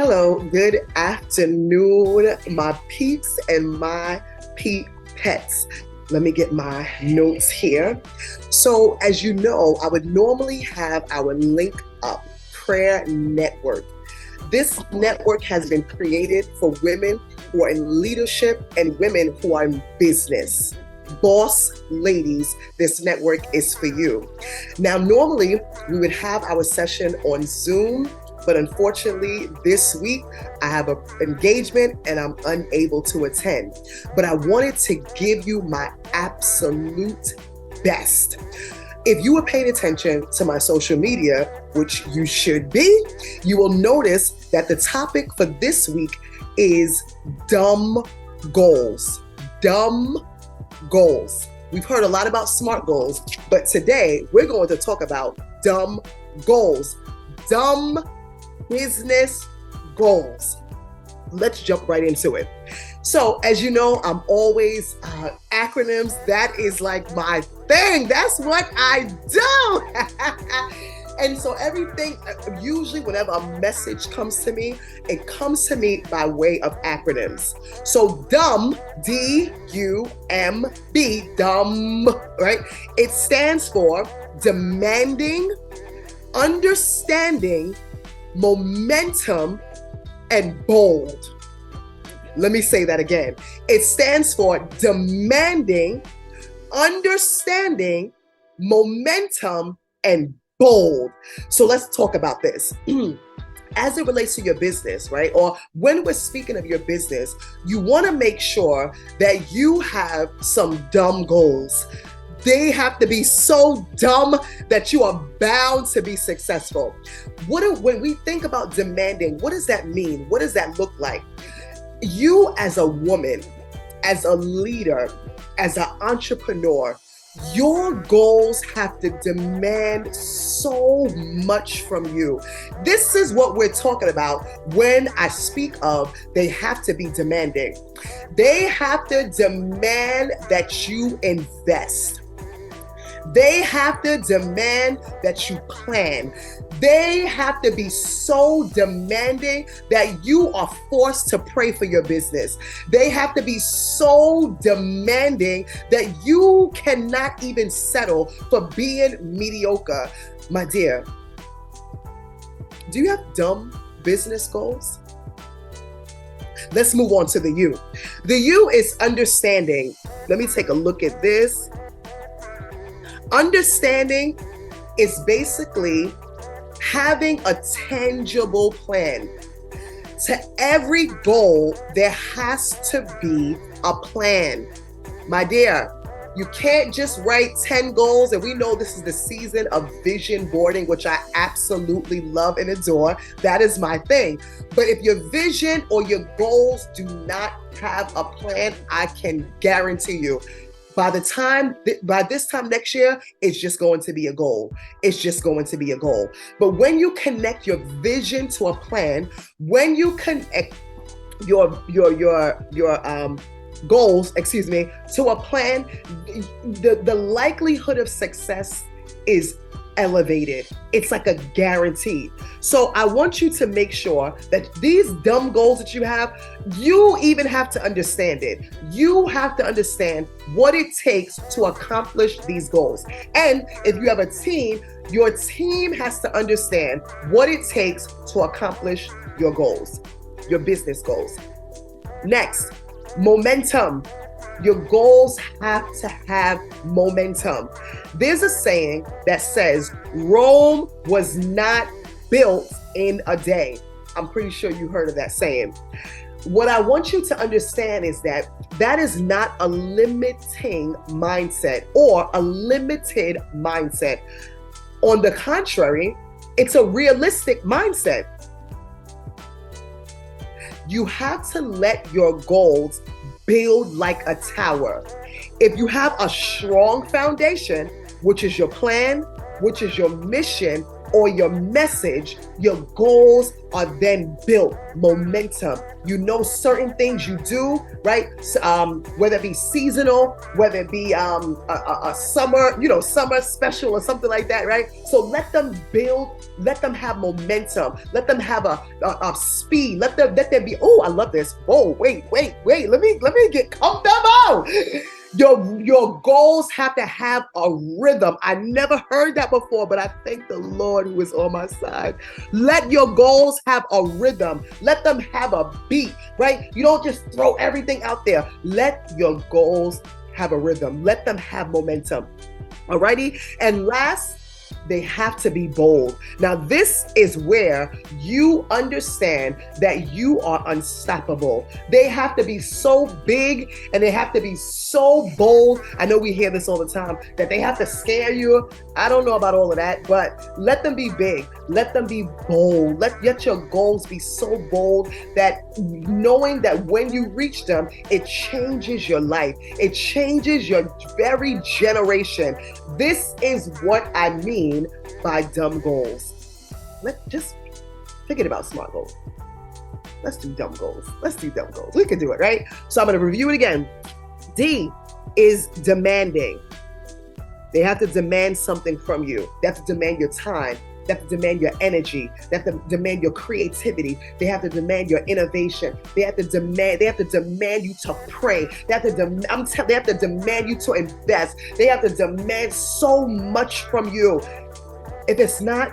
Hello, good afternoon, my peeps and my peep pets. Let me get my notes here. So, as you know, I would normally have our Link Up Prayer Network. This network has been created for women who are in leadership and women who are in business. Boss ladies, this network is for you. Now, normally we would have our session on Zoom, but unfortunately, this week I have an engagement and I'm unable to attend. But I wanted to give you my absolute best. If you were paying attention to my social media, which you should be, you will notice that the topic for this week is dumb goals. Dumb goals. We've heard a lot about SMART goals, but today we're going to talk about dumb goals. Dumb business goals. Let's jump right into it. So, as you know, I'm always acronyms. That is like my thing. That's what I do. And so everything, usually whenever a message comes to me, it comes to me by way of acronyms. So DUMB, D-U-M-B, dumb, right? It stands for demanding, understanding, momentum, and bold. Let me say that again. It stands for demanding, understanding, momentum, and bold. So let's talk about this. As it relates to your business, right? Or when we're speaking of your business, you want to make sure that you have some dumb goals. They have to be so dumb that you are bound to be successful. When we think about demanding, what does that mean? What does that look like? You as a woman, as a leader, as an entrepreneur, your goals have to demand so much from you. This is what we're talking about when I speak of they have to be demanding. They have to demand that you invest. They have to demand that you plan. They have to be so demanding that you are forced to pray for your business. They have to be so demanding that you cannot even settle for being mediocre. My dear, do you have dumb business goals? Let's move on to the U. The U is understanding. Let me take a look at this. Understanding is basically having a tangible plan. To every goal, there has to be a plan. My dear, you can't just write 10 goals, and we know this is the season of vision boarding, which I absolutely love and adore. That is my thing. But if your vision or your goals do not have a plan, I can guarantee you, by this time next year, it's just going to be a goal. It's just going to be a goal. But when you connect your vision to a plan, when you connect your goals, to a plan, the likelihood of success is elevated. It's like a guarantee. So I want you to make sure that these dumb goals that you have, you even have to understand it. You have to understand what it takes to accomplish these goals. And if you have a team, your team has to understand what it takes to accomplish your goals, your business goals. Next, momentum. Your goals have to have momentum. There's a saying that says, Rome was not built in a day. I'm pretty sure you heard of that saying. What I want you to understand is that that is not a limiting mindset or a limited mindset. On the contrary, it's a realistic mindset. You have to let your goals build like a tower. If you have a strong foundation, which is your plan, which is your mission, or your message, your goals are then built. Momentum. You know certain things you do, right? Whether it be seasonal, whether it be a summer, summer special or something like that, right? So let them build, let them have momentum, let them have a speed, let there be, oh, I love this. Oh, wait, let me get comfortable. Your goals have to have a rhythm. I never heard that before, but I thank the Lord who is on my side. Let your goals have a rhythm. Let them have a beat, right? You don't just throw everything out there. Let your goals have a rhythm. Let them have momentum. Alrighty? And last, they have to be bold. Now, this is where you understand that you are unstoppable. They have to be so big and they have to be so bold. I know we hear this all the time, that they have to scare you. I don't know about all of that, but let them be big. Let them be bold. Let your goals be so bold that knowing that when you reach them, it changes your life. It changes your very generation. This is what I mean by dumb goals. Let's just forget about smart goals. Let's do dumb goals. We can do it, right? So I'm going to review it again. D is demanding. They have to demand something from you. They have to demand your time. They have to demand your energy. They have to demand your creativity. They have to demand your innovation. They have to demand you to pray. They have to demand you to invest. They have to demand so much from you. If it's not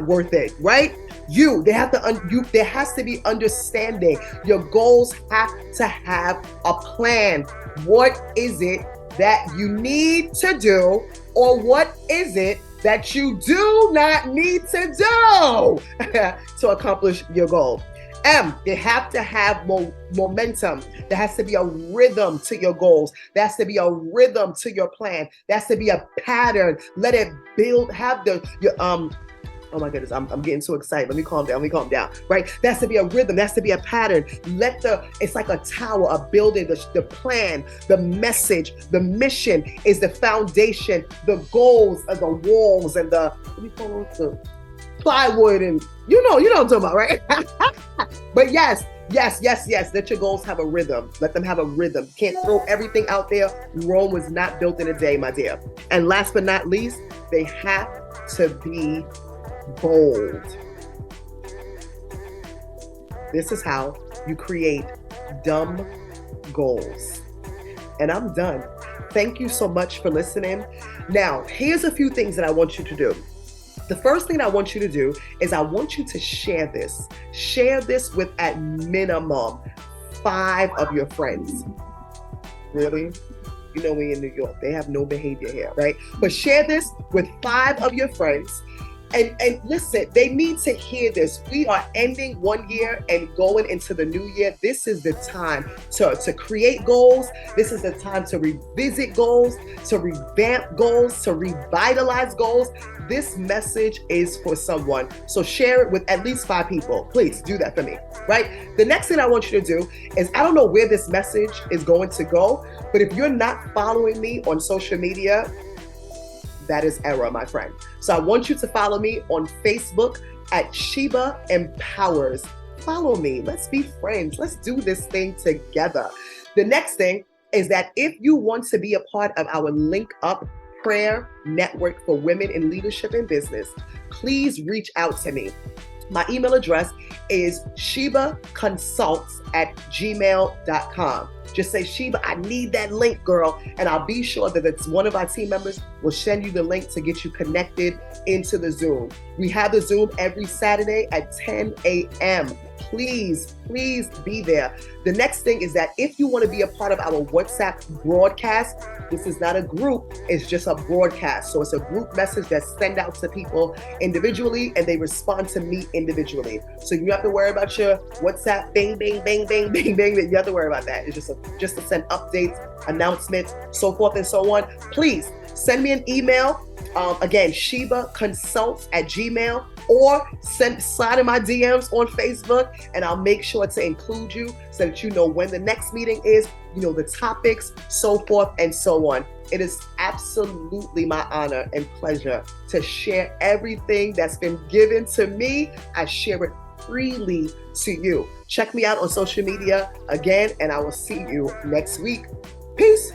worth it, right? There has to be understanding. Your goals have to have a plan. What is it that you need to do, or what is it that you do not need to do to accomplish your goal? M, they have to have momentum. There has to be a rhythm to your goals. There has to be a rhythm to your plan. There has to be a pattern. Let it build, oh my goodness, I'm getting so excited. Let me calm down, right? There has to be a rhythm. There has to be a pattern. It's like a tower, a building, the plan, the message, the mission is the foundation. The goals are the walls and the plywood, and you know what I'm talking about, right? But yes, let your goals have a rhythm. Let them have a rhythm. Can't throw everything out there. Rome was not built in a day, my dear. And last but not least, they have to be bold. This is how you create dumb goals. And I'm done. Thank you so much for listening. Now, here's a few things that I want you to do. The first thing I want you to do is I want you to share this. Share this with at minimum 5 of your friends. Really? You know, we in New York, they have no behavior here, right? But share this with 5 of your friends. And listen, they need to hear this. We are ending one year and going into the new year. This is the time to create goals. This is the time to revisit goals, to revamp goals, to revitalize goals. This message is for someone. So share it with at least 5 people. Please do that for me, right? The next thing I want you to do is, I don't know where this message is going to go, but if you're not following me on social media, that is error, my friend. So I want you to follow me on Facebook at Sheba Empowers. Follow me. Let's be friends. Let's do this thing together. The next thing is that if you want to be a part of our Link Up Prayer Network for Women in Leadership and Business, please reach out to me. My email address is shebaconsults@gmail.com. Just say, Sheba, I need that link, girl. And I'll be sure that it's one of our team members will send you the link to get you connected into the Zoom. We have the Zoom every Saturday at 10 a.m. Please be there. The next thing is that if you want to be a part of our WhatsApp broadcast, this is not a group, it's just a broadcast. So it's a group message that's sent out to people individually and they respond to me individually. So you don't have to worry about your WhatsApp bing, bing, bing, bing, bing, bing. You have to worry about that. It's just to send updates, announcements, so forth and so on. Please send me an email. Again, shebaconsults@gmail, or slide in my DMs on Facebook, and I'll make sure to include you so that you know when the next meeting is, you know, the topics, so forth and so on. It is absolutely my honor and pleasure to share everything that's been given to me. I share it freely to you. Check me out on social media again, and I will see you next week. Peace.